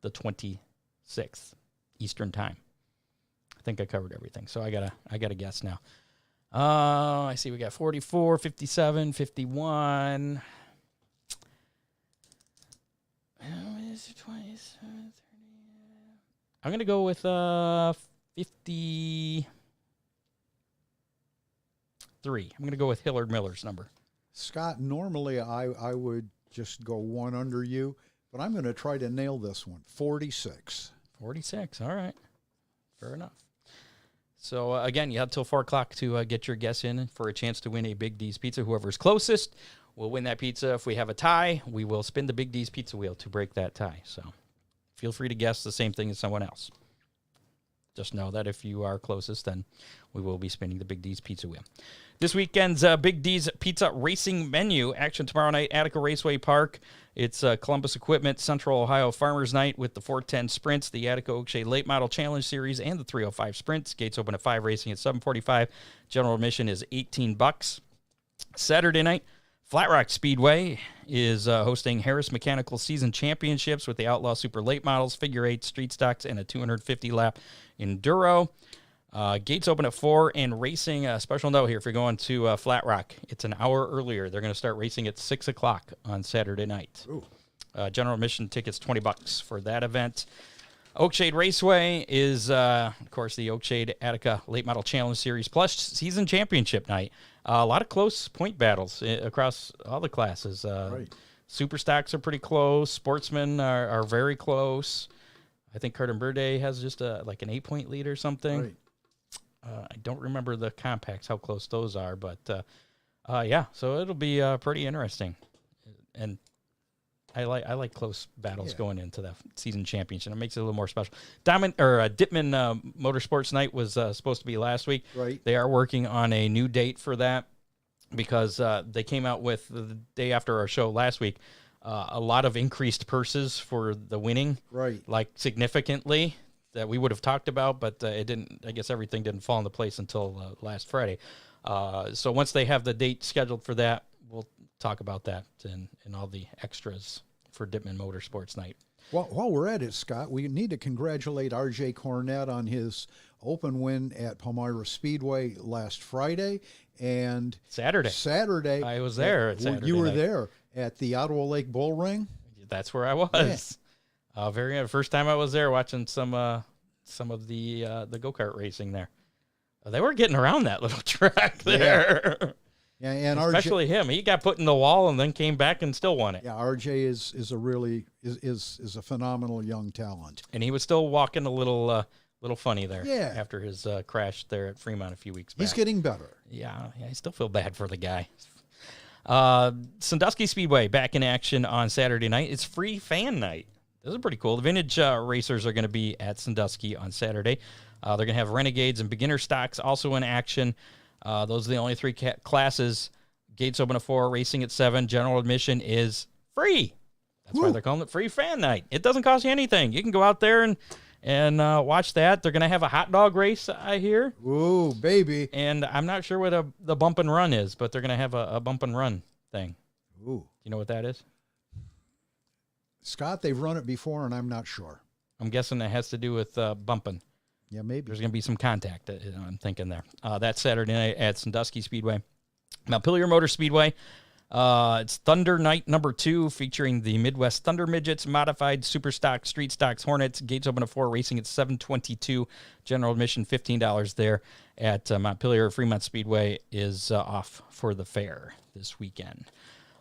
the 26th Eastern Time. I think I covered everything, so I gotta guess now. I see we got 44, 57, 51. I'm going to go with 53. I'm going to go with Hillard Miller's number. Scott, normally I would just go one under you, but I'm going to try to nail this one. 46. 46. All right. Fair enough. So, again, you have till 4 o'clock to get your guess in for a chance to win a Big D's Pizza. Whoever's closest will win that pizza. If we have a tie, we will spin the Big D's Pizza wheel to break that tie. So, feel free to guess the same thing as someone else. Just know that if you are closest, then we will be spinning the Big D's Pizza wheel. This weekend's Big D's Pizza Racing Menu. Action tomorrow night, Attica Raceway Park. It's Columbus Equipment Central Ohio Farmers Night with the 410 Sprints, the Attica Oakshade Late Model Challenge Series, and the 305 Sprints. Gates open at 5, racing at 7:45. General admission is $18. Saturday night, Flat Rock Speedway is hosting Harris Mechanical Season Championships with the Outlaw Super Late Models, Figure 8, Street Stocks, and a 250-lap Enduro. Gates open at 4, and racing, a special note here, if you're going to Flat Rock, it's an hour earlier. They're going to start racing at 6 o'clock on Saturday night. General admission tickets, $20 for that event. Oakshade Raceway is, of course, the Oakshade Attica Late Model Challenge Series plus Season Championship night. A lot of close point battles across all the classes. Right. Super Stocks are pretty close. Sportsmen are very close. I think Carden Burde has just like an 8-point lead or something. Right. I don't remember the compacts, how close those are, but yeah, so it'll be pretty interesting. And I like close battles going into the season championship. It makes it a little more special. Dittman Motorsports Night was supposed to be last week. Right. They are working on a new date for that because they came out with the day after our show last week a lot of increased purses for the winning. Right. Like significantly. That we would have talked about, but it didn't. I guess everything didn't fall into place until last Friday. So once they have the date scheduled for that, we'll talk about that and all the extras for Dittman Motorsports Night. Well, while we're at it, Scott, we need to congratulate R.J. Cornett on his open win at Palmyra Speedway last Friday and Saturday. I was there at Saturday. You were night. there at the Ottawa Lake Bull Ring. That's where I was. Yeah. Very good. First time I was there watching some of the go-kart racing there. They were getting around that little track there. Yeah, and especially him. He got put in the wall and then came back and still won it. Yeah, RJ is a really is a phenomenal young talent. And he was still walking a little funny there. Yeah. After his crash there at Fremont a few weeks back. He's getting better. Yeah, I still feel bad for the guy. Sandusky Speedway back in action on Saturday night. It's free fan night. This is pretty cool. The vintage racers are going to be at Sandusky on Saturday. They're going to have Renegades and beginner stocks also in action. Those are the only 3 classes. Gates open at 4, racing at 7. General admission is free. That's why they're calling it free fan night. It doesn't cost you anything. You can go out there and watch that. They're going to have a hot dog race, I hear. Ooh, baby. And I'm not sure what the bump and run is, but they're going to have a bump and run thing. Ooh. You know what that is? Scott, they've run it before, and I'm not sure. I'm guessing it has to do with bumping. Yeah, maybe. There's going to be some contact, I'm thinking there. That's Saturday night at Sandusky Speedway. Montpelier Motor Speedway. It's Thunder Night number 2, featuring the Midwest Thunder Midgets, modified super stock, street stocks, Hornets. Gates open at 4, racing at 7:22. General admission $15 there at Montpelier. Fremont Speedway is off for the fair this weekend.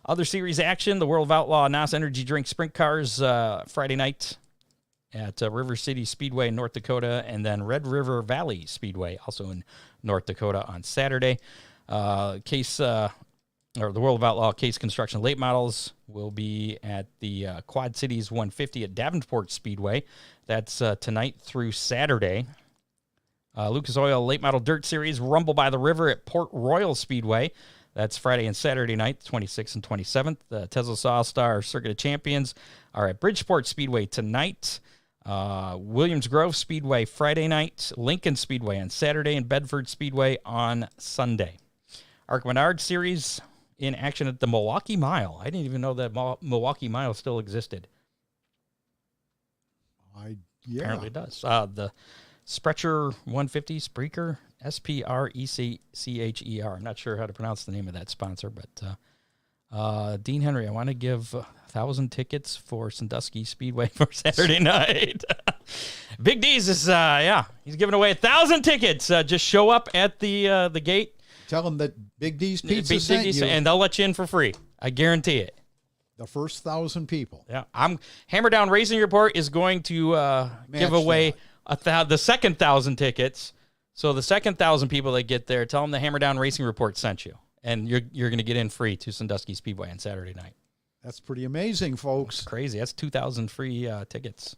Other series action, the World of Outlaw NOS Energy Drink Sprint Cars Friday night at River City Speedway in North Dakota, and then Red River Valley Speedway, also in North Dakota, on Saturday. Or the World of Outlaw Case Construction Late Models will be at the Quad Cities 150 at Davenport Speedway. That's tonight through Saturday. Lucas Oil Late Model Dirt Series Rumble by the River at Port Royal Speedway. That's Friday and Saturday night, 26th and 27th. The Tesla All-Star Circuit of Champions are at Bridgeport Speedway tonight. Williams Grove Speedway Friday night. Lincoln Speedway on Saturday, and Bedford Speedway on Sunday. Arc Menard Series in action at the Milwaukee Mile. I didn't even know that Milwaukee Mile still existed. Apparently it does. The Sprecher 150, Sprecher, Sprecher. I'm not sure how to pronounce the name of that sponsor, but Dean Henry, I want to give 1,000 tickets for Sandusky Speedway for Saturday night. Big D's is, he's giving away 1,000 tickets. Just show up at the gate. Tell them that Big D's Pizza sent you. And they'll let you in for free. I guarantee it. The first 1,000 people. Yeah, Hammer Down Racing Report is going to give away the second 1,000 tickets. So the second 1,000 people that get there, tell them the Hammer Down Racing Report sent you, and you're going to get in free to Sandusky Speedway on Saturday night. That's pretty amazing, folks. That's crazy. That's 2,000 free tickets.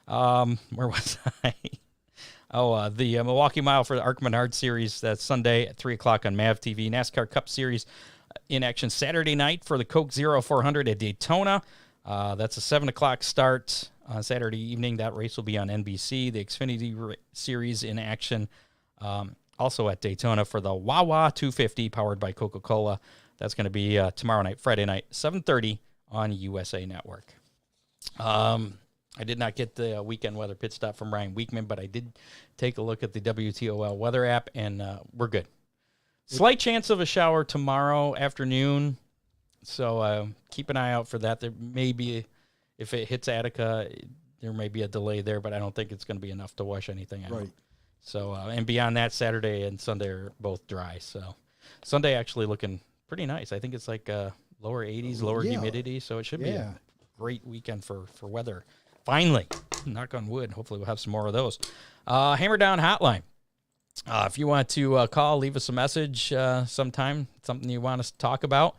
Where was I? The Milwaukee Mile for the Arc Menard Series. That's Sunday at 3 o'clock on MAV TV. NASCAR Cup Series in action Saturday night for the Coke Zero 400 at Daytona. That's a 7 o'clock start on Saturday evening. That race will be on NBC. The Xfinity Series in action also at Daytona for the Wawa 250 powered by Coca-Cola. That's going to be tomorrow night, Friday night, 7:30 on USA Network. I did not get the weekend weather pit stop from Ryan Weekman, but I did take a look at the WTOL weather app, and we're good. Slight chance of a shower tomorrow afternoon, so keep an eye out for that. There may be, if it hits Attica, there may be a delay there, but I don't think it's going to be enough to wash anything out. Right. So, and beyond that, Saturday and Sunday are both dry. So, Sunday actually looking pretty nice. I think it's like lower 80s, lower humidity, so it should be a great weekend for weather. Finally, knock on wood. Hopefully we'll have some more of those. Hammer Down Hotline. If you want to call, leave us a message sometime, something you want us to talk about.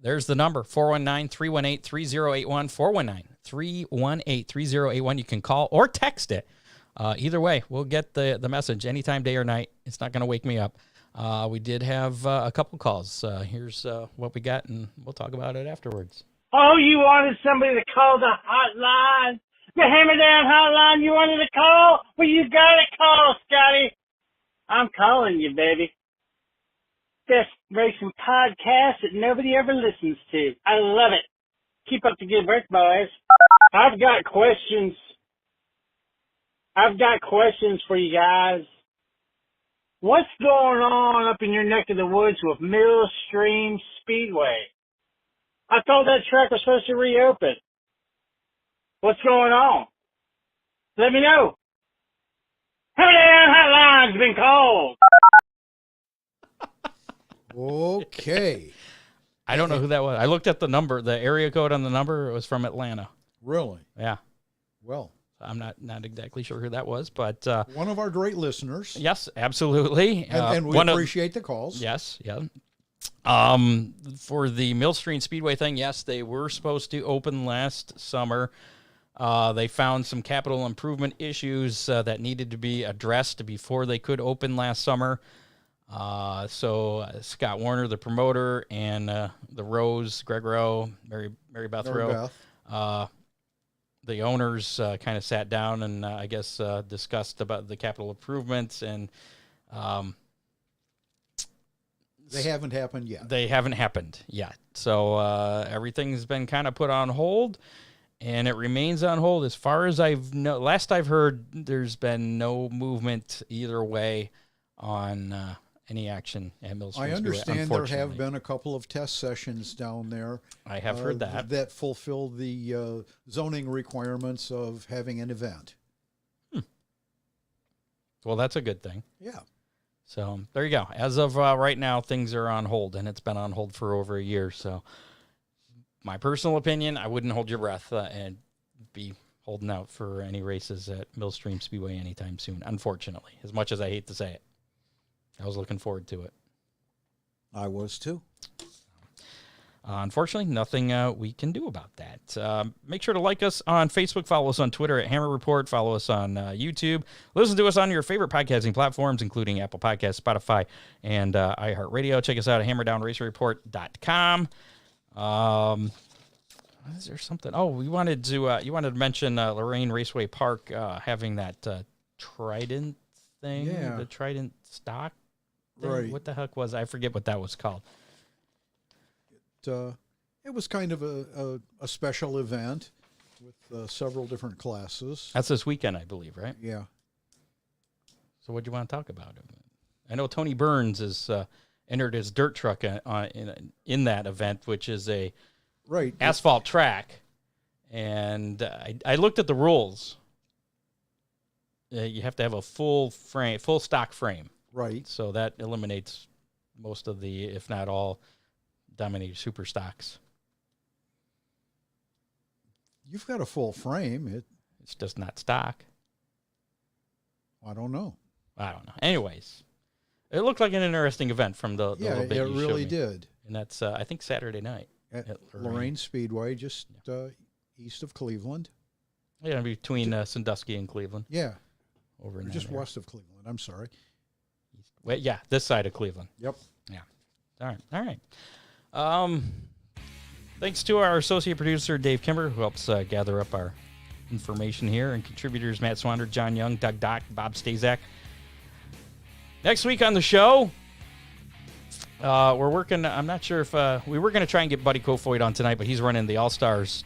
There's the number, 419-318-3081, 419-318-3081. You can call or text it. Either way, we'll get the message anytime, day or night. It's not going to wake me up. We did have a couple calls. Here's what we got, and we'll talk about it afterwards. Oh, you wanted somebody to call the hotline? The Hammer Down hotline you wanted to call? Well, you got to call, Scotty. I'm calling you, baby. Best racing podcast that nobody ever listens to. I love it. Keep up the good work, boys. I've got questions for you guys. What's going on up in your neck of the woods with Millstream Speedway? I thought that track was supposed to reopen. What's going on? Let me know. Hammer Down hotline's been called. Okay. I don't know who that was. I looked at the number, the area code on the number. It was from Atlanta. Really? Yeah. Well, I'm not exactly sure who that was, but one of our great listeners. Yes, absolutely. And we appreciate the calls. Yes, yeah. For the Millstream Speedway thing, yes, they were supposed to open last summer. They found some capital improvement issues that needed to be addressed before they could open last summer. So Scott Warner, the promoter, and the Rose, Greg Rowe, Mary Beth Rowe, the owners kind of sat down and I guess discussed about the capital improvements, and they haven't happened yet. They haven't happened yet. So everything's been kind of put on hold, and it remains on hold. As far as last I've heard, there's been no movement either way on any action at Millstream. I understand there have been a couple of test sessions down there. I have heard that. That fulfill the zoning requirements of having an event. Well, that's a good thing. Yeah. So there you go. As of right now, things are on hold, and it's been on hold for over a year. So my personal opinion, I wouldn't hold your breath and be holding out for any races at Millstream Speedway anytime soon, unfortunately, as much as I hate to say it. I was looking forward to it. I was too. Unfortunately, nothing we can do about that. Make sure to like us on Facebook, follow us on Twitter at Hammer Report, follow us on YouTube. Listen to us on your favorite podcasting platforms, including Apple Podcasts, Spotify, and iHeartRadio. Check us out at hammerdownracerreport.com. Is there something? Oh, you wanted to mention Lorraine Raceway Park having that Trident thing, the Trident stock thing. Right. What the heck was I forget what that was called. It was kind of a special event with several different classes. That's this weekend, I believe, right? Yeah. So what do you want to talk about? I know Tony Burns has entered his dirt truck in that event, which is a asphalt track. And I looked at the rules. You have to have a full stock frame. Right. So that eliminates most of the, if not all, Dominator super stocks. You've got a full frame. It's just not stock. I don't know. Anyways, it looked like an interesting event from the little bit it you really showed me. did. And that's I think Saturday night at Lorraine Speedway, just east of Cleveland. Yeah, between Sandusky and Cleveland. Yeah, over in just area. west of Cleveland. I'm sorry. Well, yeah, this side of Cleveland. Yep. Yeah. All right. Thanks to our associate producer, Dave Kimber, who helps gather up our information here, and contributors Matt Swander, John Young, Doug Dock, Bob Stazak. Next week on the show, we're working. I'm not sure if we were going to try and get Buddy Kofoid on tonight, but he's running the All-Stars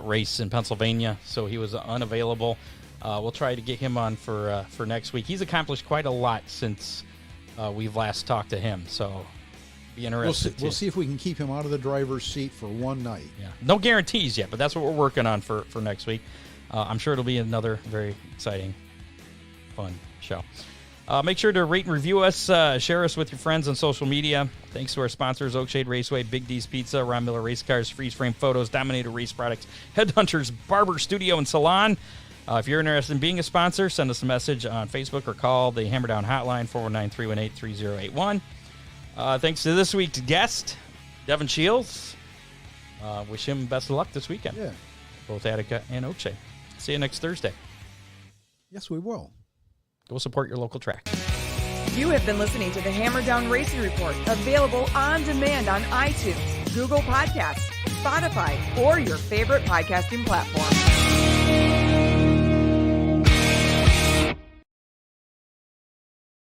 race in Pennsylvania, so he was unavailable. We'll try to get him on for next week. He's accomplished quite a lot since we've last talked to him, so be interested. We'll see if we can keep him out of the driver's seat for one night. Yeah, no guarantees yet, but that's what we're working on for next week. I'm sure it'll be another very exciting, fun show. Make sure to rate and review us. Share us with your friends on social media. Thanks to our sponsors, Oakshade Raceway, Big D's Pizza, Ron Miller Race Cars, Freeze Frame Photos, Dominator Race Products, Headhunters Barber Studio and Salon. If you're interested in being a sponsor, send us a message on Facebook or call the Hammerdown Hotline, 419-318-3081. Thanks to this week's guest, Devin Shiels. Wish him best of luck this weekend. Yeah. Both Attica and Oakshade. See you next Thursday. Yes, we will. Go support your local track. You have been listening to the Hammerdown Racing Report, available on demand on iTunes, Google Podcasts, Spotify, or your favorite podcasting platform.